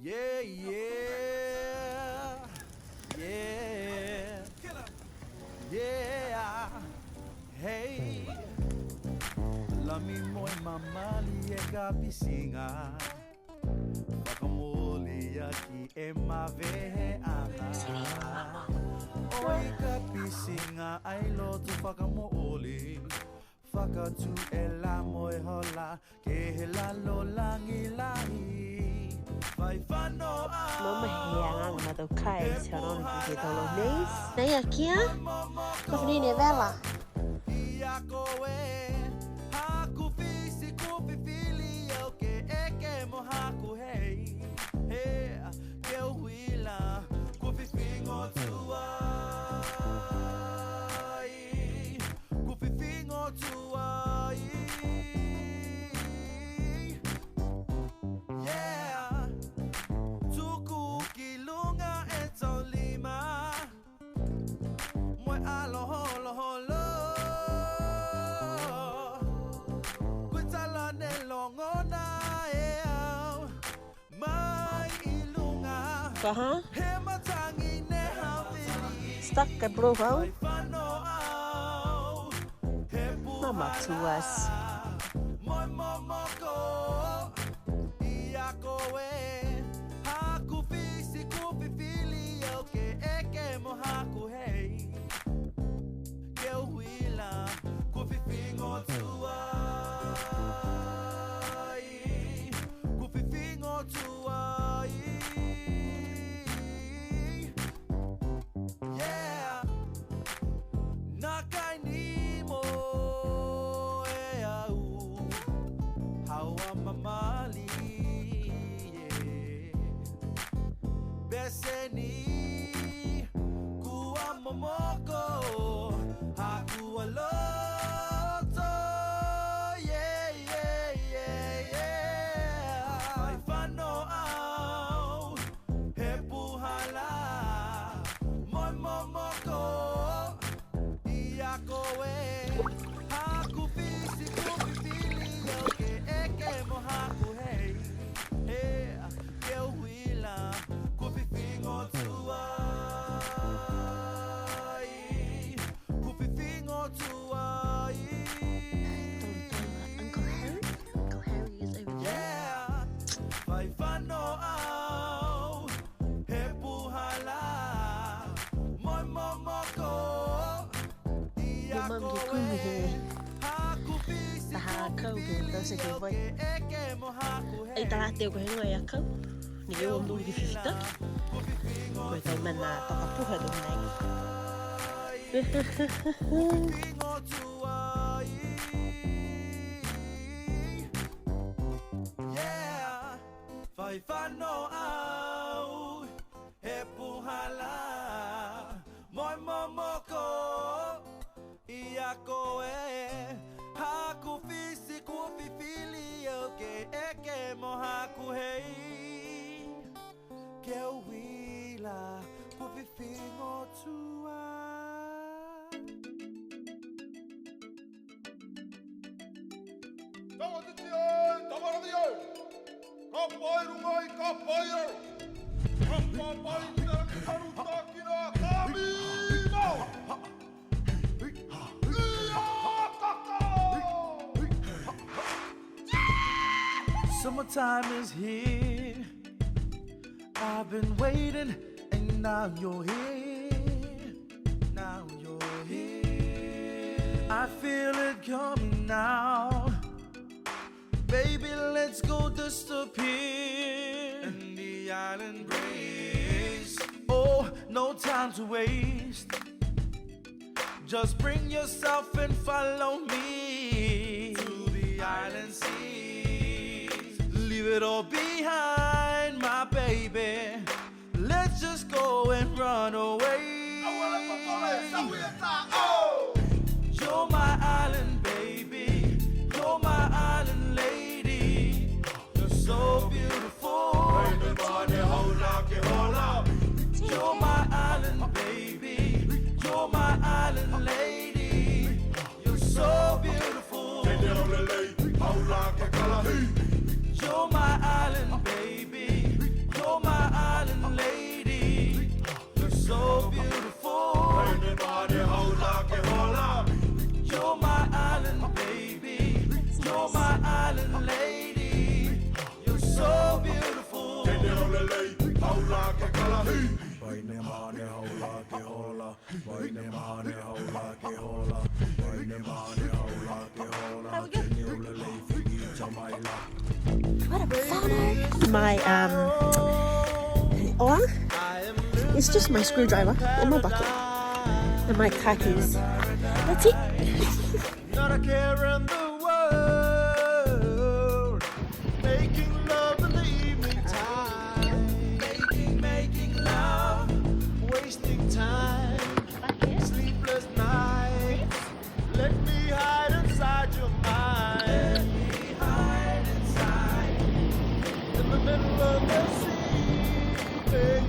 Yeah, yeah, yeah, yeah. Hey, la mi moi mamali e kapisinga. Pakamuli aki e mave aha. Oi kapisinga ai lotu pakamuli. Fakatu e la moi hola ke la lo langi lahi. Mamma hiang ma do kai charon ki to lo nes. Nei aqui a? Ko fini ne vela. Haku fisi kupi fili o ke eke mo haku hey. Hey, ke huila kupi fingo tuai. Kupi fingo tuai. Yeah. Tuku kilunga etolima. Moi alo holo holo. Kuitala ne longona eo. Mai ilunga. Hematangi ne havili. Stuck ke bro ho. Fano au. Mama to us. Moi momoko. Iako e. Haku fisi kupi fili o ke eke mo haku hey. Ke huila kupi fingo tuai. Kupi fingo tuai. Yeah. Nakai ni mo e au. Hawa mamali. Beseni kuwa momoko haku aloto yeah yeah yeah yeah ai fano au he puhala moi momoko iako e haku fisi kupi fili ke eke mo haku hey hey ke huila kupi fingo tuai. Kupi fingo tuai. Uncle Harry is over there. Yeah. Vai fano au. He puhala. Moi momoko. Your mum get cool here. Taha kau ke tau se ke voi. Ai taha teo ko henga ia kau. Ni ke om nungi fifita. Koe tau mana toka puha do nei. Yeah, vai fano au he puhala moi momoko iako e haku fisi kupi fili o ke eke mo haku hei ke wila kupi fingo tua. Summertime is here. I've been waiting, and now you're here. Now you're here. I feel it coming now. Baby, let's go disappear in the island breeze. Oh, no time to waste. Just bring yourself and follow me to the island seas. Leave it all behind, my baby. Let's just go and run away. You're my island baby. You're my island lady. You're so beautiful. You're my island baby. You're my island lady. You're so beautiful. You're my island My oar is just my screwdriver and my bucket and my car keys. That's it. Not a care in the world. Making love in the evening time. Making love. Wasting time. Sleepless nights. Let me hide inside your mind. Let me hide inside. In the middle of the sea, baby.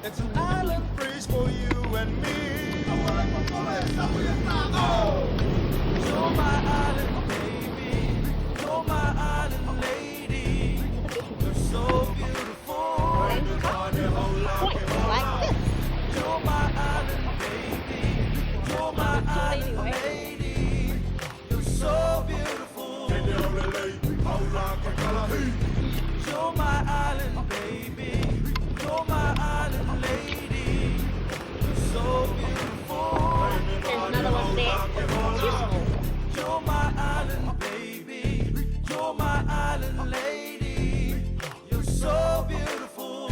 It's an island breeze for you and me. You're my island baby, you're my island lady. You're so beautiful. You're my island baby, you're my island lady. You're so beautiful. You're my island baby, you're my island lady. You're so beautiful. There's another one there. You're my island baby, you're my island lady. You're so beautiful.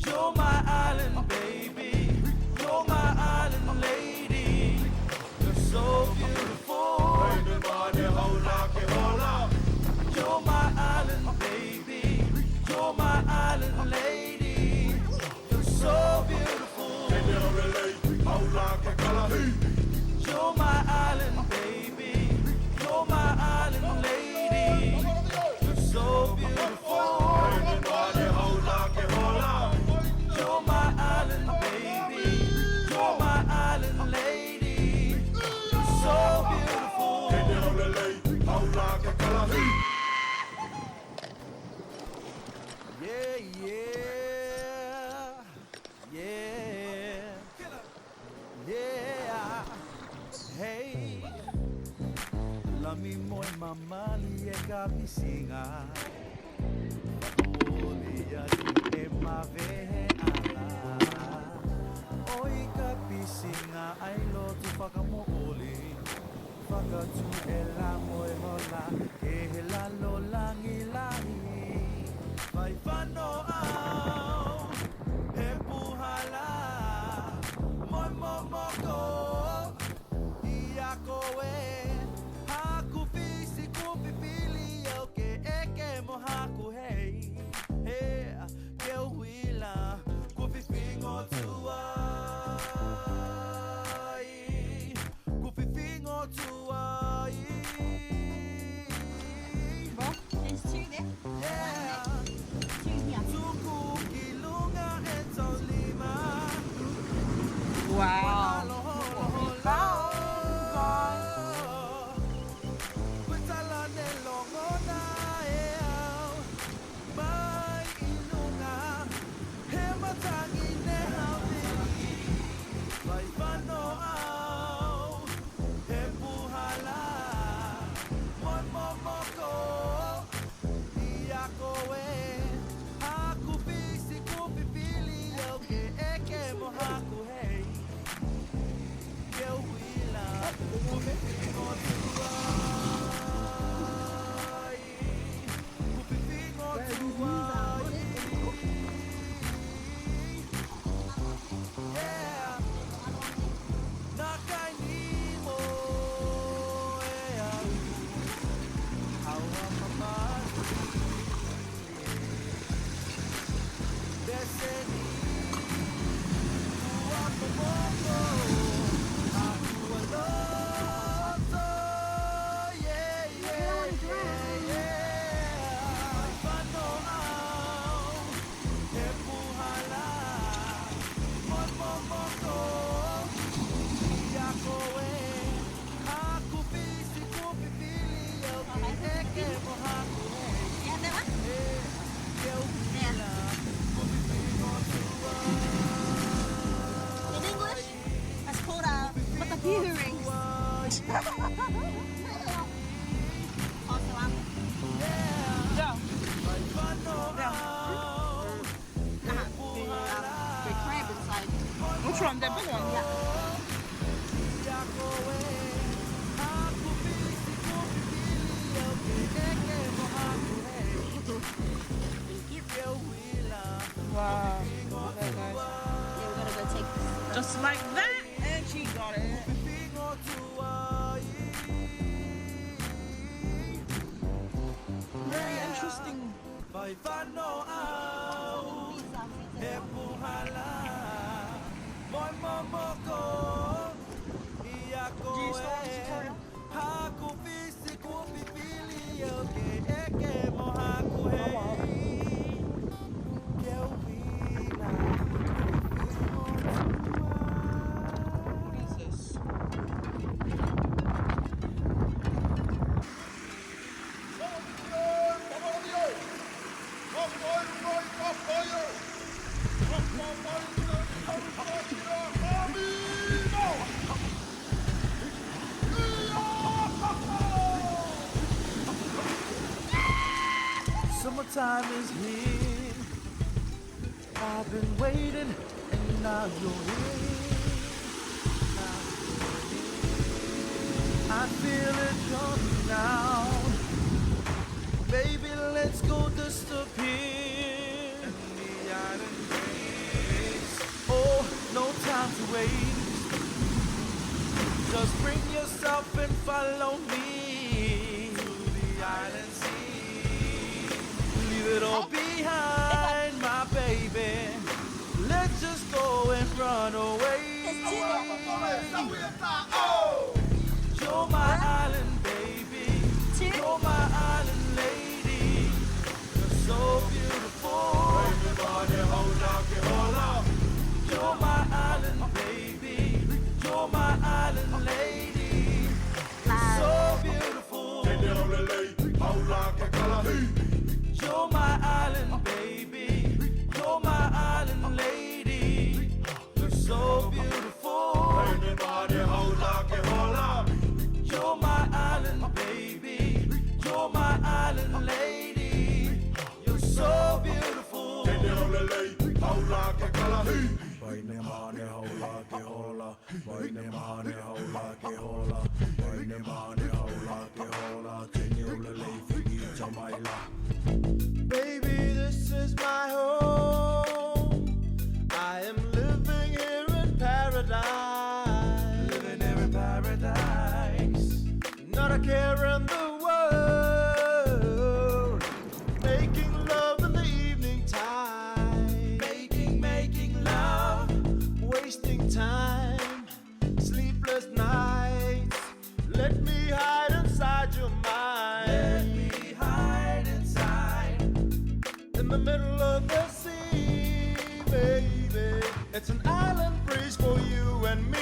You're my island baby, you're my island lady. You're so beautiful. You're my island baby, you're my island lady. You're so beautiful. You're my island baby, you're my island lady. You're so beautiful. You're my island baby, you're my island lady. You're so beautiful. Yeah, yeah, yeah, yeah. Hey, lami mo'y mamali e kapisinga. Uli yating e mavehe ala. Oi kapisinga ay lotu pakamuuli. Pagatu ela mo'y hola e hela lo langi langi. Vai fano au e puhala moi momoko ia koe haku fisi kupi pili o ke eke mo haku hei he ke huila kupi fingo tuai kupi fingo tuai. Well, there's two there. Yeah. Choose me up. from the big one. Wow. Okay, guys. Yeah, we're gonna go take this. Just like that, and she got it. Very interesting. What is this? Summertime is here. I've been waiting, and now you're here. I feel it coming now. Baby, let's go disappear in the island breeze. Oh, no time to waste. Just bring yourself and follow me to the island sea. Leave it all behind, my baby. Let's just go and run away. You're my island baby. You're my island lady. You're so beautiful. You're my island baby. You're my island lady. You're so beautiful. You're my island baby. You're my island lady. You're so beautiful. You're my island baby. You're my island lady. You're so beautiful. Baby, this is my home. I am living here in paradise. Living here in paradise. Not a care in the world. Making love in the evening time. Making love. Wasting time. Sleepless nights. Let me hide inside your mind. Let me hide inside. In the middle of the sea, baby. It's an island breeze for you and me.